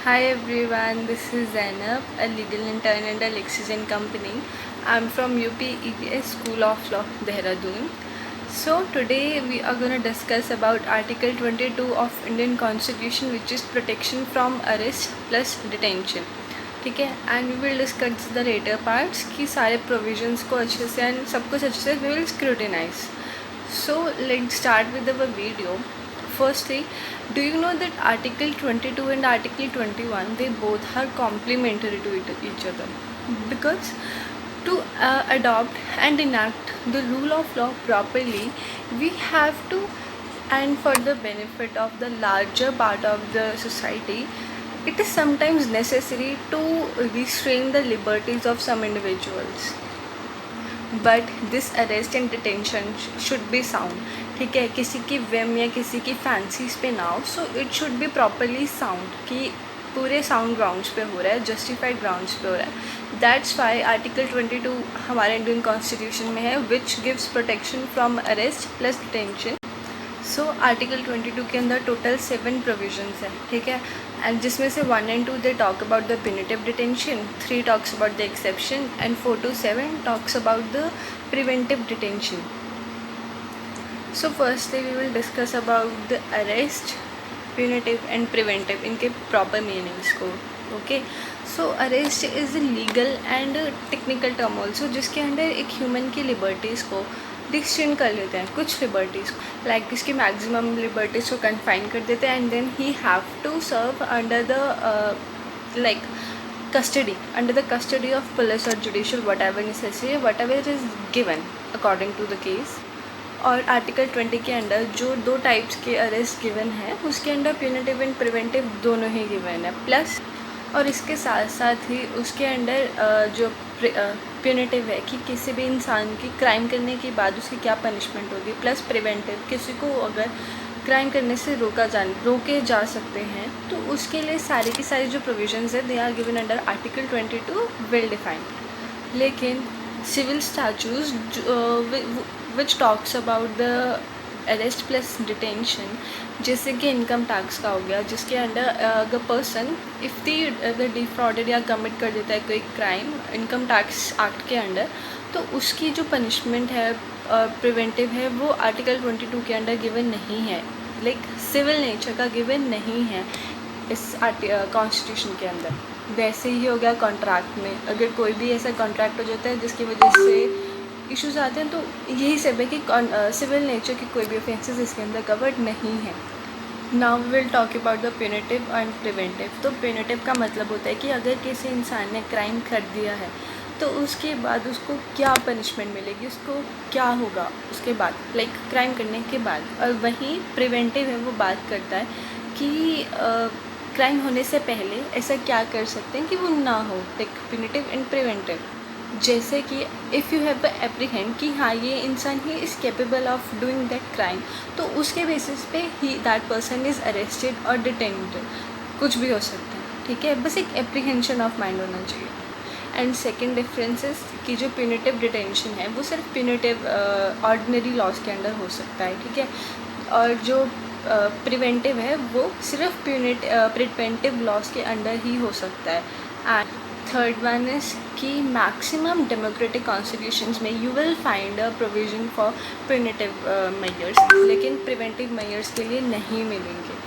Hi everyone, this is Zainab, a legal intern at Alexis and Company. I'm from UP EVS School of Law, Dehradun. So today we are going to discuss about Article 22 of Indian Constitution, which is protection from arrest plus detention. ठीक है, and we will discuss the later parts कि सारे provisions को अच्छे से and सब कुछ अच्छे से we will scrutinize. So let's start with our video. Firstly, do you know that Article 22 and Article 21 they both are complementary to each other? Because to adopt and enact the rule of law properly, we have to, and for the benefit of the larger part of the society, it is sometimes necessary to restrain the liberties of some individuals. But this arrest and detention should be sound. ठीक है, किसी की Vim या किसी की fancies पे ना हो. So it should be properly sound कि पूरे साउंड ग्राउंड्स पे हो रहा है, जस्टिफाइड ग्राउंड्स पे हो रहा है. दैट्स वाई आर्टिकल 22 हमारे इंडियन कॉन्स्टिट्यूशन में है, which gives protection from arrest plus detention. So article 22 के अंदर टोटल 7 प्रोविजंस है. ठीक है, एंड जिसमें से 1 and 2 they talk about the punitive detention, 3 talks about the exception and 4 to 7 talks about the preventive detention. So firstly we will discuss about the arrest, punitive and preventive, इनके proper meanings को. Okay, so arrest is legal and technical term also, जिसके under एक human की liberties को डिस्टिंग कर लेते हैं, कुछ लिबर्टीज़ को, लाइक इसकी मैक्सिमम लिबर्टीज़ को कन्फाइन कर देते हैं, and then he have to serve under the like custody, under the custody of police or judicial, whatever necessary, whatever is given according to the case. और article 20 के under जो 2 types के arrest given है, उसके under punitive and preventive दोनों ही given है. Plus और इसके साथ साथ ही उसके अंडर जो प्यूनिटिव है कि किसी भी इंसान की क्राइम करने के बाद उसकी क्या पनिशमेंट होगी, प्लस प्रिवेंटिव किसी को अगर क्राइम करने से रोके जा सकते हैं, तो उसके लिए सारी की सारी जो प्रोविजंस है they are given under article 22 well defined. लेकिन civil statutes which talks about the arrest plus detention, जैसे कि इनकम टैक्स का हो गया, जिसके अंडर अगर पर्सन इफ़ द डिफ्रॉडेड या कमिट कर देता है कोई क्राइम इनकम टैक्स एक्ट के अंडर, तो उसकी जो पनिशमेंट है प्रिवेंटिव है वो आर्टिकल 22 के अंडर गिवन नहीं है, लाइक सिविल नेचर का गिवन नहीं है इस कॉन्स्टिट्यूशन के अंदर. वैसे ही हो गया कॉन्ट्रैक्ट में, अगर कोई भी ऐसा कॉन्ट्रैक्ट हो जाता है जिसकी वजह से इश्यूज आते हैं, तो यही सब है कि सिविल नेचर की कोई भी ऑफेंसेस इसके अंदर कवर्ड नहीं है. Now we will talk about the punitive and preventive. तो प्यूनिटिव का मतलब होता है कि अगर किसी इंसान ने क्राइम कर दिया है तो उसके बाद उसको क्या पनिशमेंट मिलेगी, उसको क्या होगा उसके बाद, लाइक क्राइम करने के बाद. और वहीं प्रिवेंटिव है, वो बात करता है कि क्राइम होने से पहले ऐसा क्या कर सकते हैं कि वो ना हो, लाइक प्यूनिटिव एंड प्रिवेंटिव. जैसे कि इफ़ यू हैव एप्रीहेंड कि हाँ ये इंसान he is capable of doing that crime, तो उसके बेसिस पे ही दैट पर्सन इज़ अरेस्टेड और डिटेन्ड, कुछ भी हो सकता है. ठीक है, बस एक एप्रीहेंशन ऑफ माइंड होना चाहिए. एंड सेकेंड डिफरेंसेस कि जो प्यूनिटिव डिटेंशन है वो सिर्फ प्यूनिटिव ऑर्डिनरी लॉज के अंडर हो सकता है. ठीक है, और जो प्रिवेंटिव है वो सिर्फ प्रिवेंटिव लॉज के अंडर ही हो सकता है. एंड थर्ड वन इज़ कि मैक्सिमम डेमोक्रेटिक कॉन्स्टिट्यूशंस में you will find a provision for punitive measures, लेकिन प्रिवेंटिव मेजर्स के लिए नहीं मिलेंगे.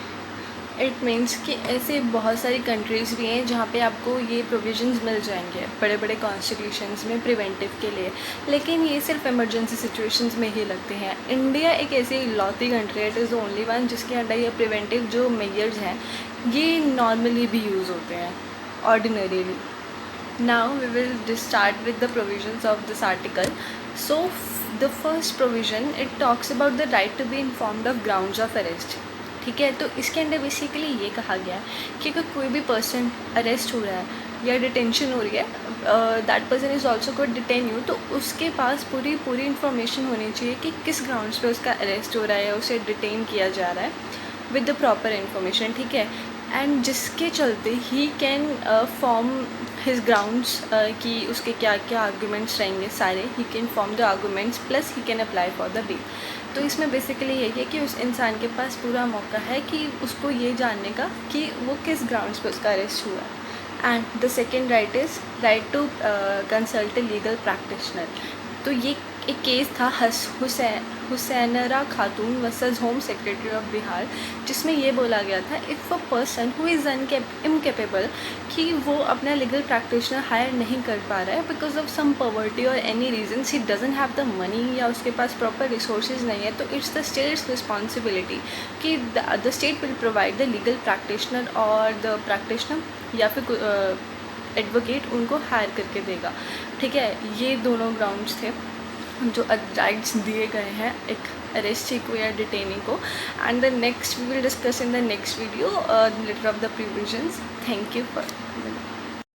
इट मीन्स कि ऐसे बहुत सारी कंट्रीज़ भी हैं जहाँ पे आपको ये प्रोविजंस मिल जाएंगे बड़े बड़े कॉन्स्टिट्यूशंस में प्रिवेंटिव के लिए, लेकिन ये सिर्फ इमरजेंसी सिचुएशंस में ही लगते हैं. इंडिया एक ऐसी इकलौती कंट्री है, it is the only one जिसके अंडर ये प्रिवेंटिव जो मेजर्स हैं ये नॉर्मली भी यूज़ होते हैं, ordinarily. Now we will start with the provisions of this article. So the first provision, it talks about the right to be informed of grounds of arrest. ठीक है, तो इसके अंदर बेसिकली ये कहा गया है कि अगर कोई भी पर्सन अरेस्ट हो रहा है या डिटेंशन हो रही है, that person is also code detain you, तो उसके पास पूरी इन्फॉर्मेशन होनी चाहिए कि किस ग्राउंड्स पे उसका अरेस्ट हो रहा है या उसे डिटेन किया जा रहा है, विद द प्रॉपर इन्फॉर्मेशन. ठीक है, एंड जिसके चलते he can form his grounds कि उसके क्या क्या आर्गूमेंट्स रहेंगे सारे, he can form the arguments plus he can apply for the bail. तो इसमें बेसिकली यही है कि उस इंसान के पास पूरा मौका है कि उसको ये जानने का कि वो किस ग्राउंड्स पे उसका अरेस्ट हुआ है। And the second right is right to consult a legal practitioner. तो ये एक केस था Hussainara Khatoon versus home secretary of Bihar, जिसमें ये बोला गया था if a person who is incapable कि वो अपना लीगल प्रैक्टिशनर हायर नहीं कर पा रहा है बिकॉज ऑफ सम पॉवर्टी और any reason, he doesn't have the money या उसके पास प्रॉपर रिसोर्सेज नहीं है, तो इट्स द स्टेट्स रिस्पॉन्सिबिलिटी कि the state will provide the legal practitioner और द प्रैक्टिशनर या फिर एडवोकेट उनको हायर करके देगा। ठीक है, ये दोनों ग्राउंड्स थे जो राइट्स दिए गए हैं एक अरेस्टी को या डिटेनी को। And the next we will discuss in the next video later of the provisions. Thank you for